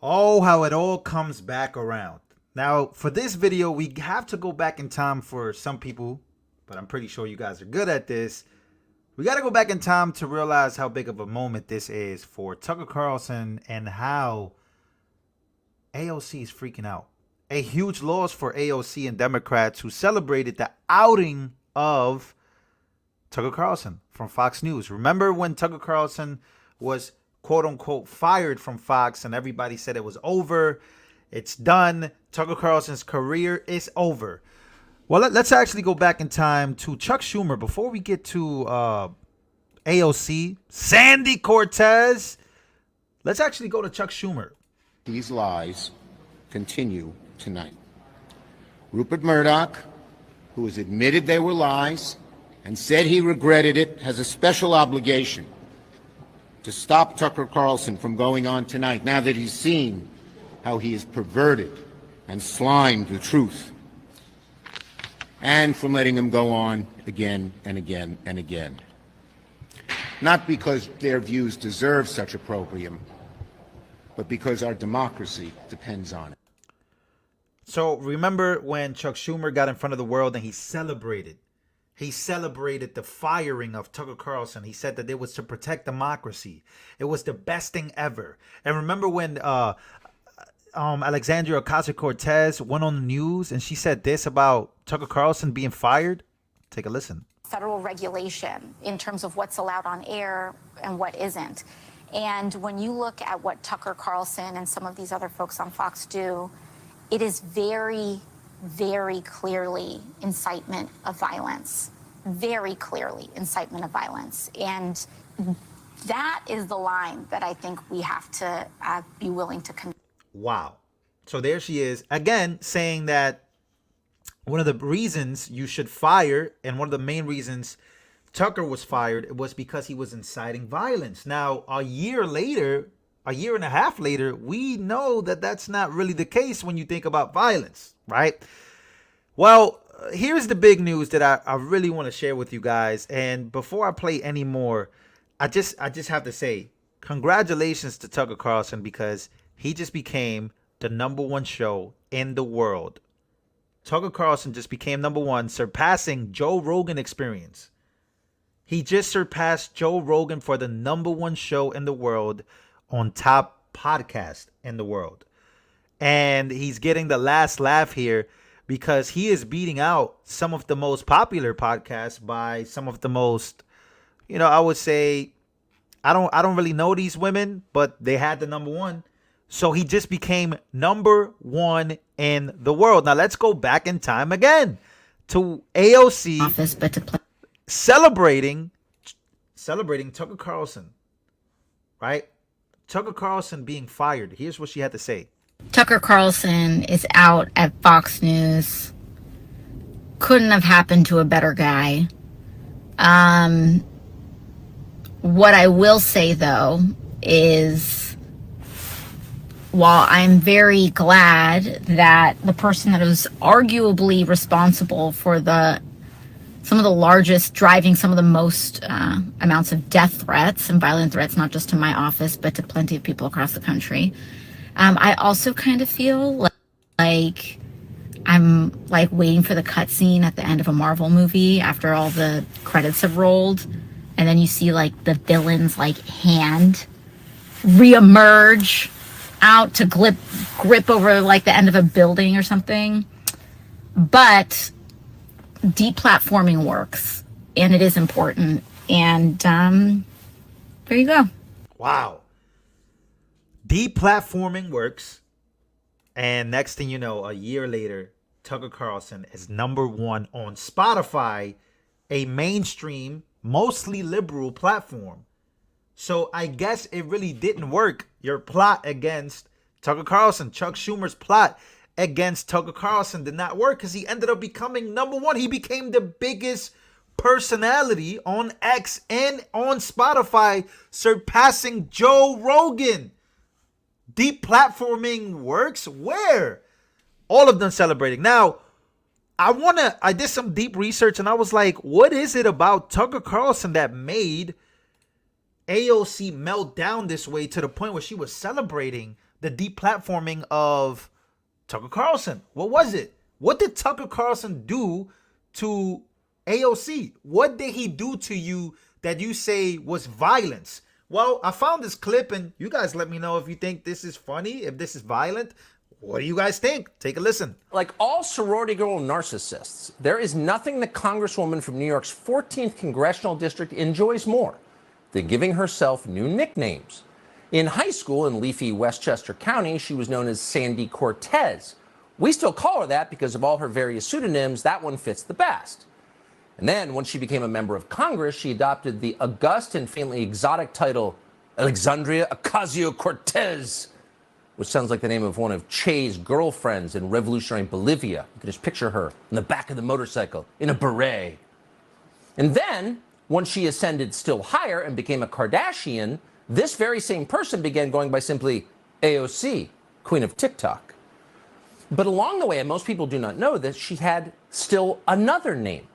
Oh, how it all comes back around. Now, for this video, we have to go back in time for some people, but I'm pretty sure you guys are good at this. We got to go back in time to realize how big of a moment this is for Tucker Carlson and how AOC is freaking out. A huge loss for AOC and Democrats who celebrated the outing of Tucker Carlson from Fox News. Remember when Tucker Carlson was quote unquote fired from Fox and everybody said it was over? It's done. Tucker Carlson's career is over. Well, let's actually go back in time to Chuck Schumer before we get to AOC, Sandy Cortez. Let's actually go to Chuck Schumer. These lies continue tonight. Rupert Murdoch, who has admitted they were lies and said he regretted it, has a special obligation to stop Tucker Carlson from going on tonight now that he's seen how he has perverted and slimed the truth, and from letting him go on again and again and again. Not because their views deserve such opprobrium, but because our democracy depends on it. So remember when Chuck Schumer got in front of the world and he celebrated the firing of Tucker Carlson. He said that it was to protect democracy. It was the best thing ever. And remember when Alexandria Ocasio-Cortez went on the news and she said this about Tucker Carlson being fired? Take a listen. Federal regulation in terms of what's allowed on air and what isn't. And when you look at what Tucker Carlson and some of these other folks on Fox do, it is very, very clearly incitement of violence. Very clearly incitement of violence. And that is the line that I think we have to be willing to condemn. Wow. So there she is again saying that one of the reasons you should fire, and one of the main reasons Tucker was fired, was because he was inciting violence. Now, a year and a half later, we know that that's not really the case when you think about violence, right? Well, here's the big news that I really want to share with you guys. And before I play any more, I just have to say congratulations to Tucker Carlson, because he just became the #1 show in the world. Tucker Carlson just became #1, surpassing Joe Rogan Experience. He just surpassed Joe Rogan for the #1 show in the world on top podcast in the world. And he's getting the last laugh here because he is beating out some of the most popular podcasts by some of the most, I would say, I don't really know these women, but they had the #1. So he just became #1 in the world. Now let's go back in time again to AOC celebrating Tucker Carlson, right? Tucker Carlson being fired. Here's what she had to say. Tucker Carlson is out at Fox News. Couldn't have happened to a better guy. What I will say, though, is while I'm very glad that the person that was arguably responsible for some of the largest, driving some of the most amounts of death threats and violent threats, not just to my office, but to plenty of people across the country, I also kind of feel like I'm like waiting for the cutscene at the end of a Marvel movie after all the credits have rolled, and then you see like the villain's like hand reemerge out to grip over like the end of a building or something. But deplatforming works, and it is important. And there you go. Wow. Deplatforming works. And next thing you know, a year later, Tucker Carlson is #1 on Spotify, a mainstream, mostly liberal platform. So I guess it really didn't work. Your plot against Tucker Carlson, Chuck Schumer's plot against Tucker Carlson did not work, because he ended up becoming #1. He became the biggest personality on X and on Spotify, surpassing Joe Rogan. Deplatforming works? Where? All of them celebrating. Now, I did some deep research and I was like, what is it about Tucker Carlson that made AOC melt down this way to the point where she was celebrating the deplatforming of Tucker Carlson. What was it? What did Tucker Carlson do to AOC? What did he do to you that you say was violence? Well, I found this clip, and you guys let me know if you think this is funny, if this is violent. What do you guys think? Take a listen. Like all sorority girl narcissists, there is nothing the Congresswoman from New York's 14th Congressional District enjoys more than giving herself new nicknames. In high school in leafy Westchester County, she was known as Sandy Cortez. We still call her that because of all her various pseudonyms. That one fits the best. And then, once she became a member of Congress, she adopted the august and faintly exotic title Alexandria Ocasio-Cortez, which sounds like the name of one of Che's girlfriends in revolutionary Bolivia. You can just picture her in the back of the motorcycle in a beret. And then, once she ascended still higher and became a Kardashian, this very same person began going by simply AOC, Queen of TikTok. But along the way, and most people do not know this, she had still another name.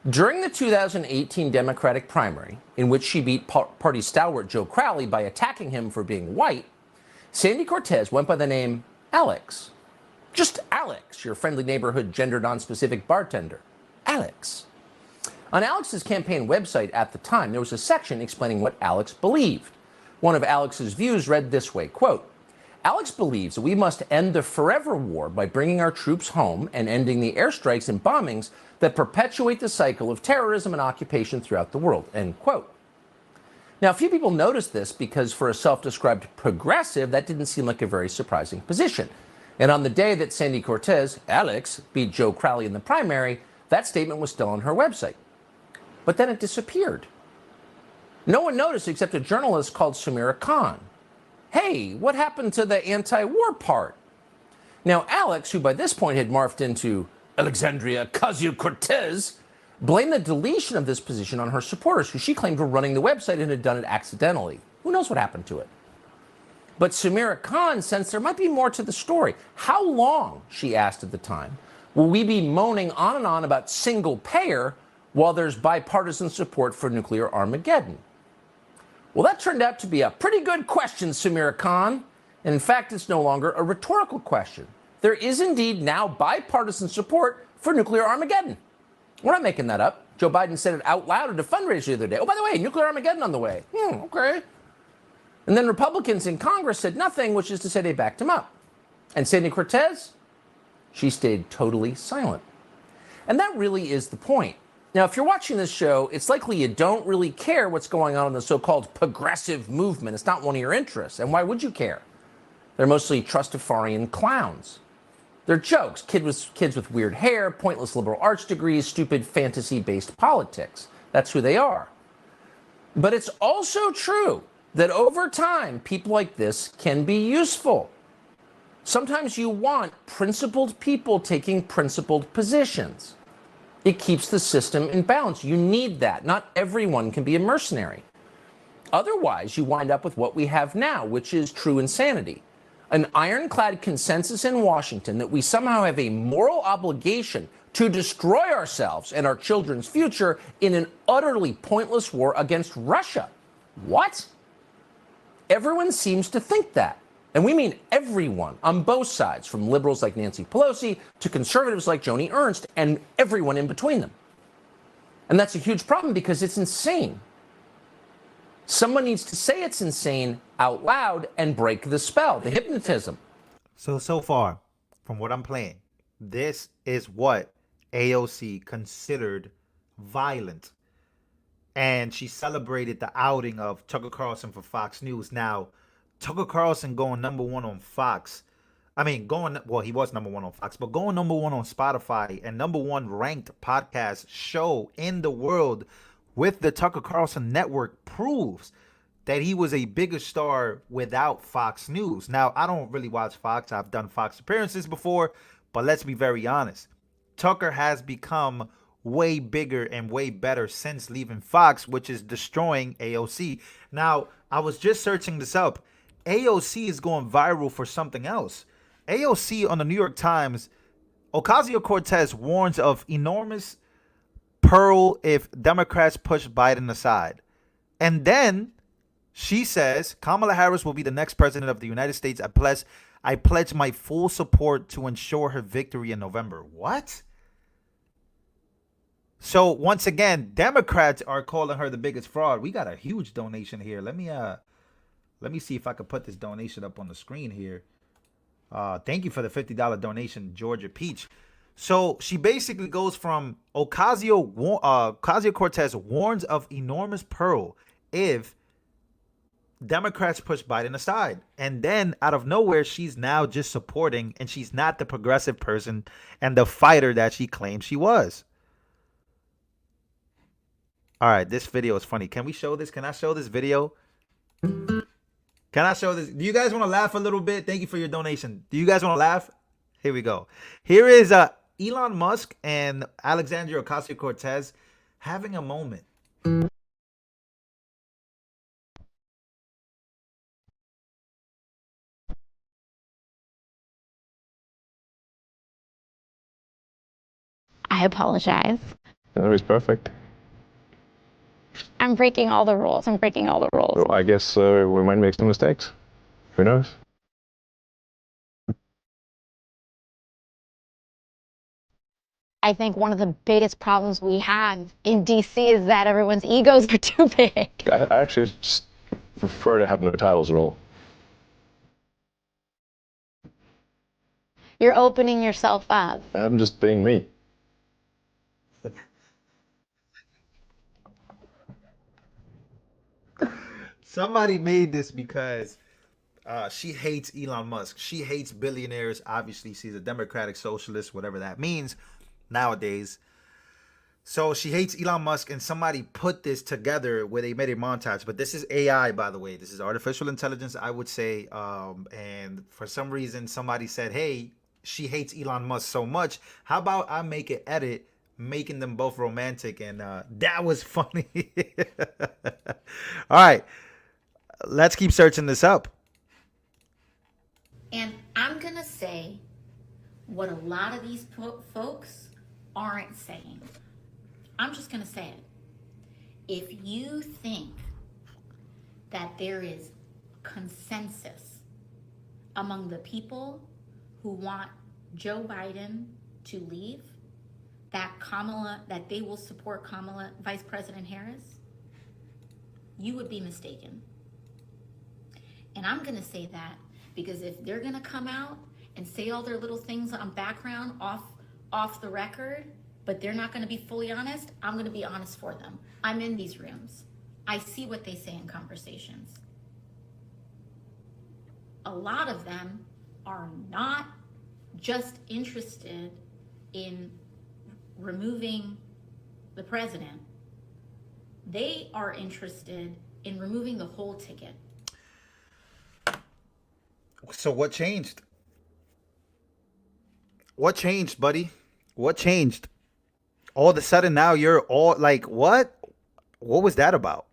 During the 2018 Democratic primary, in which she beat party stalwart Joe Crowley by attacking him for being white, Sandy Cortez went by the name Alex. Just Alex, your friendly neighborhood gender non-specific bartender. Alex. On Alex's campaign website at the time, there was a section explaining what Alex believed. One of Alex's views read this way, quote, Alex believes that we must end the forever war by bringing our troops home and ending the airstrikes and bombings that perpetuate the cycle of terrorism and occupation throughout the world, end quote. Now, few people noticed this because for a self-described progressive, that didn't seem like a very surprising position. And on the day that Sandy Cortez, Alex, beat Joe Crowley in the primary, that statement was still on her website. But then it disappeared. No one noticed except a journalist called Samira Khan. Hey, what happened to the anti-war part? Now, Alex, who by this point had morphed into Alexandria Ocasio-Cortez, blamed the deletion of this position on her supporters, who she claimed were running the website and had done it accidentally. Who knows what happened to it? But Samira Khan sensed there might be more to the story. How long, she asked at the time, will we be moaning on and on about single payer while there's bipartisan support for nuclear Armageddon? Well, that turned out to be a pretty good question, Samira Khan. And in fact, it's no longer a rhetorical question. There is indeed now bipartisan support for nuclear Armageddon. We're not making that up. Joe Biden said it out loud at a fundraiser the other day. Oh, by the way, nuclear Armageddon on the way. Okay. And then Republicans in Congress said nothing, which is to say they backed him up. And Sandy Cortez, she stayed totally silent. And that really is the point. Now, if you're watching this show, it's likely you don't really care what's going on in the so-called progressive movement. It's not one of your interests. And why would you care? They're mostly trustafarian clowns. They're jokes, kids with weird hair, pointless liberal arts degrees, stupid fantasy-based politics. That's who they are. But it's also true that over time, people like this can be useful. Sometimes you want principled people taking principled positions. It keeps the system in balance. You need that. Not everyone can be a mercenary. Otherwise, you wind up with what we have now, which is true insanity. An ironclad consensus in Washington that we somehow have a moral obligation to destroy ourselves and our children's future in an utterly pointless war against Russia. What? Everyone seems to think that. And we mean everyone on both sides, from liberals like Nancy Pelosi to conservatives like Joni Ernst and everyone in between them. And that's a huge problem because it's insane. Someone needs to say it's insane out loud and break the spell, the hypnotism. So far, from what I'm playing, this is what AOC considered violent. And she celebrated the outing of Tucker Carlson for Fox News. Now, Tucker Carlson going #1 on Fox. He was #1 on Fox, but going #1 on Spotify and #1 ranked podcast show in the world with the Tucker Carlson network proves that he was a bigger star without Fox News. Now, I don't really watch Fox. I've done Fox appearances before, but let's be very honest. Tucker has become way bigger and way better since leaving Fox, which is destroying AOC. Now, I was just searching this up. AOC is going viral for something else. AOC on the New York Times, Ocasio-Cortez warns of enormous peril if Democrats push Biden aside. And then She says Kamala Harris will be the next president of the United States. I pledge my full support to ensure her victory in November. What? So once again, Democrats are calling her the biggest fraud. We got a huge donation here. Let me see if I can put this donation up on the screen here. Thank you for the $50 donation, Georgia Peach. So she basically goes from Ocasio-Cortez warns of enormous peril if Democrats push Biden aside. And then out of nowhere, she's now just supporting, and she's not the progressive person and the fighter that she claimed she was. All right, this video is funny. Can we show this? Can I show this video? Can I show this? Do you guys want to laugh a little bit? Thank you for your donation. Do you guys want to laugh? Here we go. Here is Elon Musk and Alexandria Ocasio-Cortez having a moment. I apologize. That was perfect. I'm breaking all the rules. I'm breaking all the rules. Well, I guess we might make some mistakes. Who knows? I think one of the biggest problems we have in DC is that everyone's egos are too big. I actually just prefer to have no titles at all. You're opening yourself up. I'm just being me. Somebody made this because she hates Elon Musk. She hates billionaires. Obviously, she's a democratic socialist, whatever that means nowadays. So she hates Elon Musk, and somebody put this together where they made a montage. But this is AI, by the way. This is artificial intelligence, I would say. And for some reason, somebody said, hey, she hates Elon Musk so much. How about I make an edit making them both romantic? And that was funny. All right. Let's keep searching this up. And I'm going to say what a lot of these folks aren't saying. I'm just going to say it. If you think that there is consensus among the people who want Joe Biden to leave, that they will support Vice President Harris, you would be mistaken. And I'm going to say that because if they're going to come out and say all their little things on background off the record, but they're not going to be fully honest, I'm going to be honest for them. I'm in these rooms. I see what they say in conversations. A lot of them are not just interested in removing the president. They are interested in removing the whole ticket. So what changed? What changed, buddy? What changed? All of a sudden now you're all like, what? What was that about?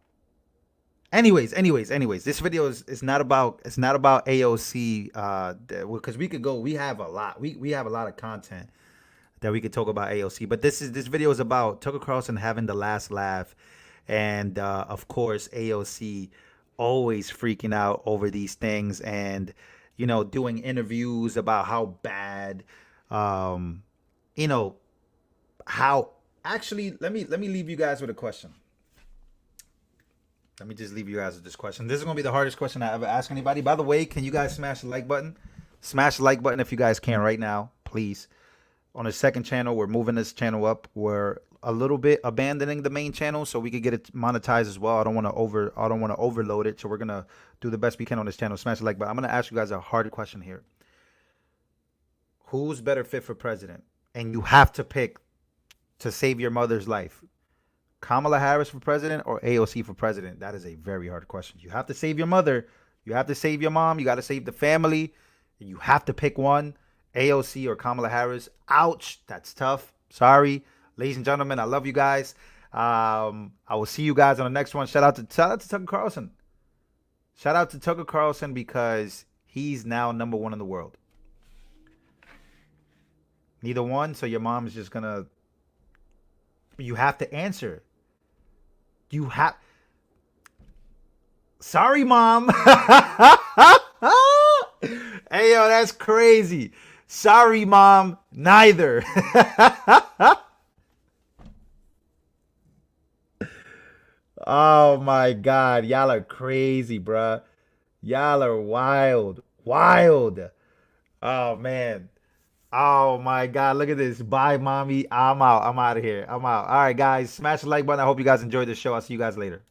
Anyways, this video is not about AOC, because we have a lot. We have a lot of content that we could talk about AOC, but this video is about Tucker Carlson having the last laugh, and of course AOC always freaking out over these things, and doing interviews about how bad, how actually. Let me leave you guys with a question. Let me just leave you guys with this question. This is going to be the hardest question I ever ask anybody. By the way, can you guys smash the like button? Smash the like button if you guys can right now, please. On the second channel, we're moving this channel up. We're a little bit abandoning the main channel so we could get it monetized as well. I don't want to overload it, so we're going to do the best we can on this channel. Smash the like button. I'm going to ask you guys a hard question here. Who's better fit for president? And you have to pick to save your mother's life. Kamala Harris for president or AOC for president? That is a very hard question. You have to save your mother. You have to save your mom. You got to save the family. You have to pick one. AOC or Kamala Harris. Ouch. That's tough. Sorry. Ladies and gentlemen, I love you guys. I will see you guys on the next one. Shout out to Tucker Carlson. Shout out to Tucker Carlson because he's now #1 in the world. Neither one, so your mom is just going to... You have to answer. You have... Sorry, mom. Hey, yo, that's crazy. Sorry, mom. Neither. Oh my God. Y'all are crazy, bruh. Y'all are wild. Wild. Oh man. Oh my God. Look at this. Bye, mommy. I'm out. I'm out of here. I'm out. All right, guys. Smash the like button. I hope you guys enjoyed the show. I'll see you guys later.